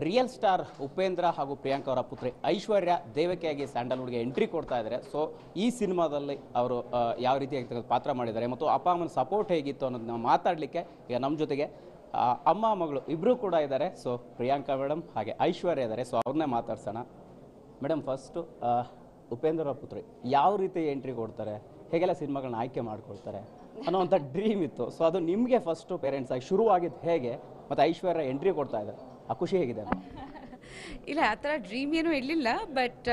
Real star Upendra ಹಾಗೂ ಪ್ರಿಯಾಂಕಾ ಅವರ ಪುತ್ರಿ ಐಶ್ವರ್ಯ ದೇವಕಿಯಾಗಿ ಸ್ಯಾಂಡಲ್ವುಡ್ಗೆ ಎಂಟ್ರಿ ಕೊಡ್ತಾ ಇದ್ದಾರೆ. ಸೊ ಈ ಸಿನಿಮಾದಲ್ಲಿ ಅವರು ಯಾವ ರೀತಿಯಾಗಿ ಪಾತ್ರ ಮಾಡಿದ್ದಾರೆ ಮತ್ತು ಅಪ್ಪ ಅಮ್ಮನ ಸಪೋರ್ಟ್ ಹೇಗಿತ್ತು ಅನ್ನೋದನ್ನ ಮಾತಾಡಲಿಕ್ಕೆ ಈಗ ನಮ್ಮ ಜೊತೆಗೆ ಅಮ್ಮ ಮಗಳು ಇಬ್ಬರೂ ಕೂಡ ಇದ್ದಾರೆ. ಸೊ ಪ್ರಿಯಾಂಕಾ ಮೇಡಮ್ ಹಾಗೆ ಐಶ್ವರ್ಯ ಇದ್ದಾರೆ. ಸೊ ಅವ್ರನ್ನೇ ಮಾತಾಡ್ಸೋಣ. ಮೇಡಮ್, ಫಸ್ಟು ಉಪೇಂದ್ರ ಅವರ ಪುತ್ರಿ ಯಾವ ರೀತಿ ಎಂಟ್ರಿ ಕೊಡ್ತಾರೆ, ಹೇಗೆಲ್ಲ ಸಿನಿಮಾಗಳನ್ನ ಆಯ್ಕೆ ಮಾಡ್ಕೊಳ್ತಾರೆ ಅನ್ನೋವಂಥ ಡ್ರೀಮ್ ಇತ್ತು. ಸೊ ಅದು ನಿಮಗೆ ಫಸ್ಟು ಪೇರೆಂಟ್ಸ್ ಆಗಿ ಶುರುವಾಗಿದ್ದು ಹೇಗೆ, ಮತ್ತು ಐಶ್ವರ್ಯ ಎಂಟ್ರಿ ಕೊಡ್ತಾ ಇದ್ದಾರೆ, ಆ ಖುಷಿ ಹೇಗಿದೆ? ಇಲ್ಲ, ಆ ಥರ ಡ್ರೀಮ್ ಏನೂ ಇರಲಿಲ್ಲ. ಬಟ್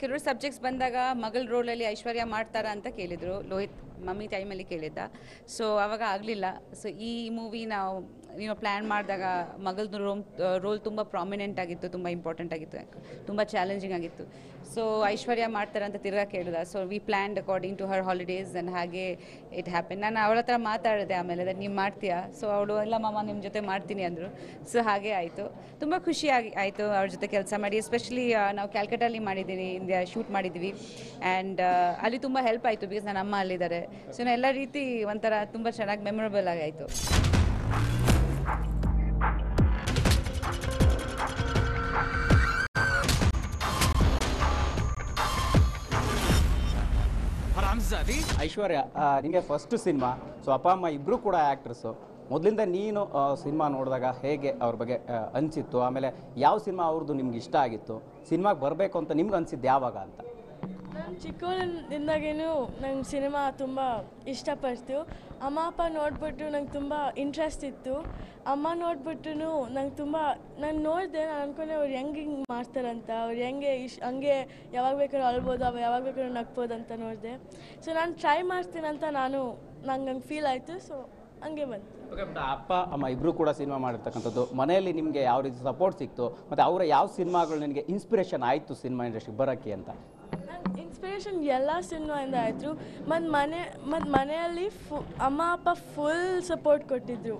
ಕೆಲವರು ಸಬ್ಜೆಕ್ಟ್ಸ್ ಬಂದಾಗ ಮಗಳ ರೋಲಲ್ಲಿ ಐಶ್ವರ್ಯ ಮಾಡ್ತಾರಾ ಅಂತ ಕೇಳಿದರು. ಲೋಹಿತ್ ಮಮ್ಮಿ ಟೈಮಲ್ಲಿ ಕೇಳಿದ್ದ. ಸೊ ಆವಾಗ ಆಗಲಿಲ್ಲ. ಸೊ ಈ ಮೂವಿ ನಾವು ಪ್ಲ್ಯಾನ್ ಮಾಡಿದಾಗ ಮಗಳದ್ದು ರೋಲ್ ತುಂಬ ಪ್ರಾಮಿನೆಂಟ್ ಆಗಿತ್ತು, ತುಂಬ ಇಂಪಾರ್ಟೆಂಟ್ ಆಗಿತ್ತು, ತುಂಬ ಚಾಲೆಂಜಿಂಗ್ ಆಗಿತ್ತು. ಸೊ ಐಶ್ವರ್ಯ ಮಾಡ್ತಾರೆ ಅಂತ ತಿರ್ಗಾ ಕೇಳಿದ. So we planned according to her holidays and ಹಾಗೆ ಇಟ್ ಹ್ಯಾಪನ್. ನಾನು ಅವಳ ಹತ್ರ ಮಾತಾಡಿದೆ ಆಮೇಲೆ, ಅದನ್ನು ನೀವು ಮಾಡ್ತೀಯಾ? ಸೊ ಅವಳು ಇಲ್ಲ ಮಮ್ಮ ನಿಮ್ಮ ಜೊತೆ ಮಾಡ್ತೀನಿ ಅಂದರು. ಸೊ ಹಾಗೆ ಆಯಿತು. ತುಂಬ ಖುಷಿಯಾಗಿ ಆಯಿತು ಅವ್ರ ಜೊತೆ ಕೆಲಸ ಮಾಡಿ. ಎಸ್ಪೆಷಲಿ ನಾವು ಕ್ಯಾಲ್ಕಟಲ್ಲಿ ಮಾಡಿದ್ದೀನಿ, ಇಂಡಿಯಾ ಶೂಟ್ ಮಾಡಿದ್ದೀವಿ. ಆ್ಯಂಡ್ ಅಲ್ಲಿ ತುಂಬ ಹೆಲ್ಪ್ ಆಯಿತು, ಬಿಕಾಸ್ ನನ್ನ ಅಮ್ಮ ಅಲ್ಲಿದ್ದಾರೆ. ಸೊ ಎಲ್ಲ ರೀತಿ ಒಂಥರ ತುಂಬ ಚೆನ್ನಾಗಿ ಮೆಮೊರಬಲ್ ಆಗಾಯಿತು. ಐಶ್ವರ್ಯ, ನಿಮಗೆ ಫಸ್ಟ್ ಸಿನಿಮಾ. ಸೊ ಅಪ್ಪ ಅಮ್ಮ ಇಬ್ಬರು ಕೂಡ ಆ್ಯಕ್ಟ್ರಸ್ಸು. ಮೊದಲಿಂದ ನೀನು ಸಿನಿಮಾ ನೋಡಿದಾಗ ಹೇಗೆ ಅವ್ರ ಬಗ್ಗೆ ಅನಿಸಿತ್ತು? ಆಮೇಲೆ ಯಾವ ಸಿನಿಮಾ ಅವ್ರದ್ದು ನಿಮ್ಗೆ ಇಷ್ಟ ಆಗಿತ್ತು? ಸಿನಿಮಾಗೆ ಬರಬೇಕು ಅಂತ ನಿಮ್ಗೆ ಅನಿಸಿದ್ದು ಯಾವಾಗ ಅಂತ? ನಾನು ಚಿಕ್ಕವಳಿಂದಾಗೇನು ನಂಗೆ ಸಿನಿಮಾ ತುಂಬ ಇಷ್ಟಪಡ್ತು. ಅಮ್ಮ ಅಪ್ಪ ನೋಡಿಬಿಟ್ಟು ನಂಗೆ ತುಂಬ ಇಂಟ್ರೆಸ್ಟ್ ಇತ್ತು. ಅಮ್ಮ ನೋಡ್ಬಿಟ್ಟು ನಂಗೆ ತುಂಬ ನಾನು ನೋಡಿದೆ. ನಾನು ಅಂದ್ಕೊಂಡೆ ಅವ್ರು ಹೆಂಗೆ ಮಾಡ್ತಾರಂತ, ಅವ್ರು ಹಂಗೆ ಯಾವಾಗ ಬೇಕಾದ್ರೂ ಅಳ್ಬೋದು, ಯಾವಾಗ ಬೇಕಾದ್ರೂ ನಗ್ಬೋದು ಅಂತ ನೋಡಿದೆ. ಸೊ ನಾನು ಟ್ರೈ ಮಾಡ್ತೀನಂತ ನಂಗೆ ಹಂಗೆ ಫೀಲ್ ಆಯಿತು. ಸೊ ಹಂಗೆ ಬಂತು. ಅಪ್ಪ ಅಮ್ಮ ಇಬ್ಬರು ಕೂಡ ಸಿನಿಮಾ ಮಾಡಿರ್ತಕ್ಕಂಥದ್ದು. ಮನೆಯಲ್ಲಿ ನಿಮಗೆ ಯಾವ ರೀತಿ ಸಪೋರ್ಟ್ ಸಿಕ್ತು, ಮತ್ತು ಅವರ ಯಾವ ಸಿನಿಮಾಗಳು ನಿನಗೆ ಇನ್ಸ್ಪಿರೇಷನ್ ಆಯಿತು ಸಿನಿಮಾ ಇಂಡಸ್ಟ್ರಿಗೆ ಬರೋಕ್ಕೆ ಅಂತ? ಇನ್ಸ್ಪಿರೇಷನ್ ಎಲ್ಲ ಸಿನಿಮಾಯಿಂದ ಆಯಿತು. ಮತ್ತು ಮನೆಯಲ್ಲಿ ಅಮ್ಮ ಅಪ್ಪ ಫುಲ್ ಸಪೋರ್ಟ್ ಕೊಟ್ಟಿದ್ದರು.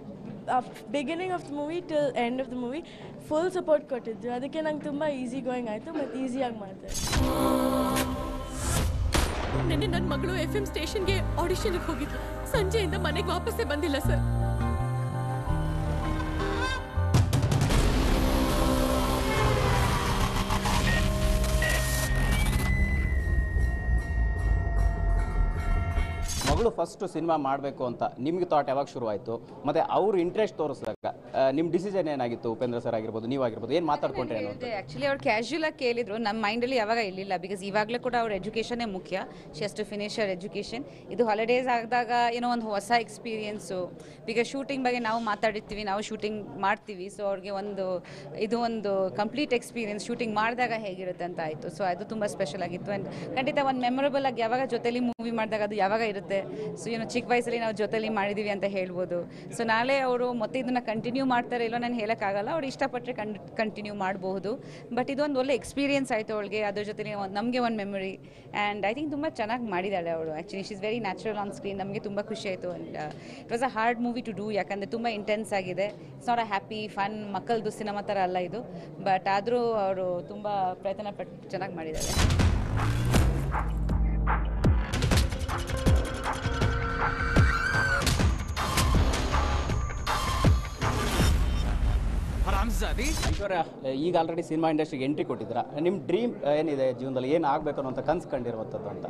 Beginning of the movie till end of the movie full support ಕೊಟ್ಟಿದ್ರು. ಅದಕ್ಕೆ ನಂಗೆ ತುಂಬ ಈಸಿ ಗೋಯಿಂಗ್ ಆಯಿತು ಮತ್ತು ಈಸಿಯಾಗಿ ಮಾಡಿದೆ. ನೆನ್ನೆ ನನ್ನ ಮಗಳು FM ಸ್ಟೇಷನ್ಗೆ ಆಡಿಷನ್ಗೆ ಹೋಗಿದ್ಲು. ಸಂಜೆಯಿಂದ ಮನೆಗೆ ವಾಪಸ್ಸೇ ಬಂದಿಲ್ಲ ಸರ್. ಮಗಳು ಫಸ್ಟು ಸಿನಿಮಾ ಮಾಡಬೇಕು ಅಂತ ನಿಮ್ಗೆ ಥಾಟ್ ಯಾವಾಗ ಶುರುವಾಯಿತು? ಮತ್ತು ಅವ್ರು ಇಂಟ್ರೆಸ್ಟ್ ತೋರಿಸಿದಾಗ ನಿಮ್ಮ ಡಿಸಿಷನ್ ಏನಾಗಿತ್ತು? ಉಪೇಂದ್ರ ಸರ್ ಆಗಿರ್ಬೋದು, ನೀವಾಗಿರ್ಬೋದು, ಏನು ಮಾತಾಡ್ಕೊಂಡ್ರೆ? ಆ್ಯಕ್ಚುಲಿ ಅವ್ರು ಕ್ಯಾಶುಯಲಾಗಿ ಕೇಳಿದ್ರು. ನಮ್ಮ ಮೈಂಡಲ್ಲಿ ಯಾವಾಗ ಇರಲಿಲ್ಲ, ಬಿಕಾಸ್ ಇವಾಗಲೂ ಕೂಡ ಅವ್ರ ಎಜುಕೇಷನ್ನೇ ಮುಖ್ಯ. She has to finish her education. ಇದು ಹಾಲಿಡೇಸ್ ಆದಾಗ ಏನೋ ಒಂದು ಹೊಸ ಎಕ್ಸ್ಪೀರಿಯೆನ್ಸು. ಬಿಕಾಸ್ ಶೂಟಿಂಗ್ ಬಗ್ಗೆ ನಾವು ಮಾತಾಡಿರ್ತೀವಿ, ನಾವು ಶೂಟಿಂಗ್ ಮಾಡ್ತೀವಿ. ಸೊ ಅವ್ರಿಗೆ ಇದು ಒಂದು ಕಂಪ್ಲೀಟ್ ಎಕ್ಸ್ಪೀರಿಯೆನ್ಸ್. ಶೂಟಿಂಗ್ ಮಾಡಿದಾಗ ಹೇಗಿರುತ್ತೆ ಅಂತ ಆಯಿತು. ಸೊ ಅದು ತುಂಬ ಸ್ಪೆಷಲ್ ಆಗಿತ್ತು. ಆ್ಯಂಡ್ ಖಂಡಿತ ಒಂದು ಮೆಮೊರಬಲ್ ಆಗಿ ಯಾವಾಗ ಜೊತೆಲಿ ಮೂವಿ ಮಾಡಿದಾಗ ಅದು ಯಾವಾಗ ಇರುತ್ತೆ. ಸೊ ಚಿಕ್ಕ ವಯಸ್ಸಲ್ಲಿ ನಾವು ಜೊತೆಲಿ ಮಾಡಿದ್ದೀವಿ ಅಂತ ಹೇಳ್ಬೋದು. ಸೊ ನಾಳೆ ಅವರು ಮತ್ತೆ ಇದನ್ನು ಕಂಟಿನ್ಯೂ ಮಾಡ್ತಾರೆ ಇಲ್ಲೋ ನಾನು ಹೇಳೋಕ್ಕಾಗಲ್ಲ. ಅವ್ರು ಇಷ್ಟಪಟ್ಟರೆ ಕಂಟಿನ್ಯೂ ಮಾಡಬಹುದು. ಬಟ್ ಇದೊಂದು ಒಳ್ಳೆ ಎಕ್ಸ್ಪೀರಿಯೆನ್ಸ್ ಆಯಿತು ಅವಳಿಗೆ. ಅದ್ರ ಜೊತೆ ನಮಗೆ ಒಂದು ಮೆಮೊರಿ. ಆ್ಯಂಡ್ ಐ ಥಿಂಕ್ ತುಂಬ ಚೆನ್ನಾಗಿ ಮಾಡಿದ್ದಾಳೆ ಅವಳು. Actually she is very natural on screen. ನಮಗೆ ತುಂಬ ಖುಷಿ ಆಯಿತು. And it was a hard movie to do, ಯಾಕಂದರೆ ತುಂಬ ಇಂಟೆನ್ಸ್ ಆಗಿದೆ. It's not a happy fun ಮಕ್ಕಳದು ಸಿನಿಮಾ ಥರ ಅಲ್ಲ ಇದು. ಬಟ್ ಆದರೂ ಅವರು ತುಂಬ ಪ್ರಯತ್ನ ಪಟ್ಟು ಚೆನ್ನಾಗಿ ಮಾಡಿದ್ದಾರೆ. ಐಶ್ವರ್ಯ, ಈಗ ಆಲ್ರೆಡಿ ಸಿನಿಮಾ ಇಂಡಸ್ಟ್ರಿಗೆ ಎಂಟ್ರಿ ಕೊಟ್ಟಿದ್ದೀರಾ. ನಿಮ್ಮ ಡ್ರೀಮ್ ಏನಿದೆ ಜೀವನದಲ್ಲಿ? ಏನು ಆಗಬೇಕು ಅನ್ನೋ ಕನಸು ಕಂಡಿರುವಂಥದ್ದು ಅಂತ?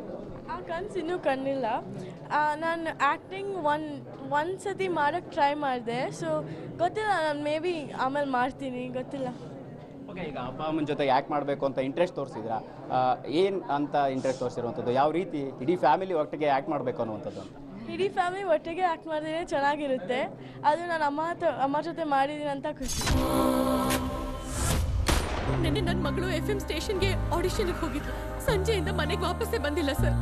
ಆ ಕನಸು ಇನ್ನೂ ಕಂಡಿಲ್ಲ. ನಾನು ಆ್ಯಕ್ಟಿಂಗ್ ಒಂದು ಸತಿ ಮಾಡೋಕ್ಕೆ ಟ್ರೈ ಮಾಡಿದೆ. ಸೊ ಗೊತ್ತಿಲ್ಲ, ನಾನು ಮೇ ಬಿ ಆಮೇಲೆ ಮಾಡ್ತೀನಿ, ಗೊತ್ತಿಲ್ಲ. ಓಕೆ, ಈಗ ಅಪ್ಪ ಅಮ್ಮನ ಜೊತೆ ಯಾಕೆ ಮಾಡಬೇಕು ಅಂತ ಇಂಟ್ರೆಸ್ಟ್ ತೋರಿಸಿದ್ರಾ? ಏನು ಅಂತ ಇಂಟ್ರೆಸ್ಟ್ ತೋರಿಸಿರುವಂಥದ್ದು? ಯಾವ ರೀತಿ ಇಡೀ ಫ್ಯಾಮಿಲಿ ಒಟ್ಟಿಗೆ ಯಾಕೆ ಮಾಡಬೇಕು ಅನ್ನುವಂಥದ್ದು ಅಂತ? ಇಡೀ ಫ್ಯಾಮಿಲಿ ಒಟ್ಟಿಗೆ ಆ್ಯಕ್ಟ್ ಮಾಡಿದ್ರೆ ಚೆನ್ನಾಗಿರುತ್ತೆ. ಅದು ನಾನು ಅಮ್ಮ ಜೊತೆ ಮಾಡಿದ್ದೀನಿ ಅಂತ ಖುಷಿ. ನೆನ್ನೆ ನನ್ನ ಮಗಳು FM ಸ್ಟೇಷನ್ಗೆ ಆಡಿಷನ್ಗೆ ಹೋಗಿದ್ಲು. ಸಂಜೆಯಿಂದ ಮನೆಗೆ ವಾಪಸ್ಸೇ ಬಂದಿಲ್ಲ ಸರ್.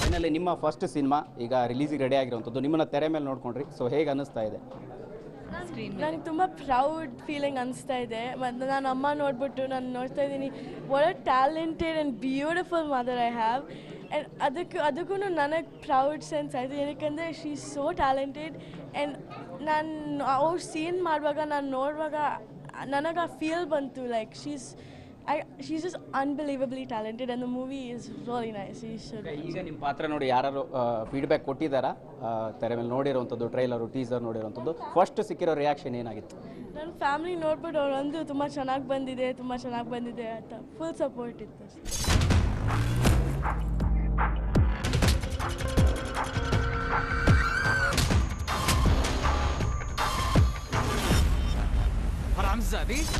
ಫೈನಲಿ ನಿಮ್ಮ ಫಸ್ಟ್ ಸಿನಿಮಾ ಈಗ ರಿಲೀಸಿಗೆ ರೆಡಿ ಆಗಿರುವಂಥದ್ದು. ನಿಮ್ಮನ್ನು ತೆರೆ ಮೇಲೆ ನೋಡ್ಕೊಂಡ್ರಿ. ಸೊ ಹೇಗೆ ಅನ್ನಿಸ್ತಾ ಇದೆ? ನನಗೆ ತುಂಬ ಪ್ರೌಡ್ ಫೀಲಿಂಗ್ ಅನಿಸ್ತಾ ಇದೆ. ಮತ್ತು ನಾನು ಅಮ್ಮ ನೋಡ್ಬಿಟ್ಟು ನಾನು ನೋಡ್ತಾ ಇದ್ದೀನಿ, what a talented and beautiful mother I have. And ಅದಕ್ಕೂ ನನಗೆ ಪ್ರೌಡ್ ಸೆನ್ಸ್ ಆಯಿತು. ಏನಕ್ಕೆಂದರೆ she is so talented. And ನಾನು ಅವ್ರು ಸೀನ್ ಮಾಡುವಾಗ ನಾನು ನೋಡುವಾಗ ನನಗೆ ಆ ಫೀಲ್ ಬಂತು, like she's she's just unbelievably talented and the movie is really nice. You should. ಈಗ ನಿಮ್ಮ ಪಾತ್ರ ನೋಡಿ ಯಾರು ಫೀಡ್ಬ್ಯಾಕ್ ಕೊಟ್ಟಿದ್ದಾರಾ ತೆರೆ ಮೇಲೆ ನೋಡಿರುವಂಥದ್ದು ಟ್ರೈಲರು ಟೀಸರ್ ನೋಡಿರುವಂಥದ್ದು ಫಸ್ಟ್ ಸಿಕ್ಕಿರೋ ರಿಯಾಕ್ಷನ್ ಏನಾಗಿತ್ತು? ನನ್ನ ಫ್ಯಾಮಿಲಿ ನೋಡ್ಬಿಟ್ಟು ಅವರಂದು ತುಂಬ ಚೆನ್ನಾಗಿ ಬಂದಿದೆ ಅಂತ ಫುಲ್ ಸಪೋರ್ಟ್ ಇತ್ತು.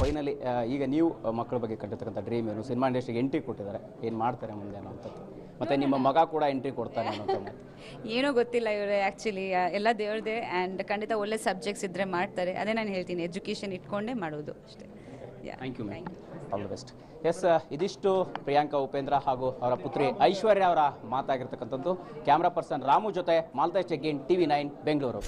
ಫೈನಲಿ ಈಗ ನೀವು ಮಕ್ಕಳ ಬಗ್ಗೆ ಕಟ್ಟಿರ್ತಕ್ಕಂಥ ಡ್ರೀಮ್ ಏನು, ಸಿನಿಮಾ ಇಂಡಸ್ಟ್ರಿಗೆ ಎಂಟ್ರಿ ಕೊಟ್ಟಿದ್ದಾರೆ, ಏನು ಮಾಡ್ತಾರೆ ಮುಂದೆ ಅನ್ನೋಂಥದ್ದು, ಮತ್ತು ನಿಮ್ಮ ಮಗ ಕೂಡ ಎಂಟ್ರಿ ಕೊಡ್ತಾನೆ ಅನ್ನೋಂಥ ಏನೋ ಗೊತ್ತಿಲ್ಲ ಇವರು ಆ್ಯಕ್ಚುಲಿ ಎಲ್ಲ ದೇವ್ರದೇ ಆ್ಯಂಡ್ ಖಂಡಿತ ಒಳ್ಳೆ ಸಬ್ಜೆಕ್ಟ್ಸ್ ಇದ್ದರೆ ಮಾಡ್ತಾರೆ. ಅದೇ ನಾನು ಹೇಳ್ತೀನಿ, ಎಜುಕೇಷನ್ ಇಟ್ಕೊಂಡೇ ಮಾಡೋದು ಅಷ್ಟೇ. Thank you ma'am, all the best. Yes, ಇದಿಷ್ಟು ಪ್ರಿಯಾಂಕಾ ಉಪೇಂದ್ರ ಹಾಗೂ ಅವರ ಪುತ್ರಿ ಐಶ್ವರ್ಯ ಅವರ ಮಾತಾಗಿರ್ತಕ್ಕಂಥದ್ದು. ಕ್ಯಾಮ್ರಾ ಪರ್ಸನ್ ರಾಮು ಜೊತೆ ಮಾಲ್ತೇಶ್ ಜಗ್ಗೀನ್, TV9 ಬೆಂಗಳೂರು.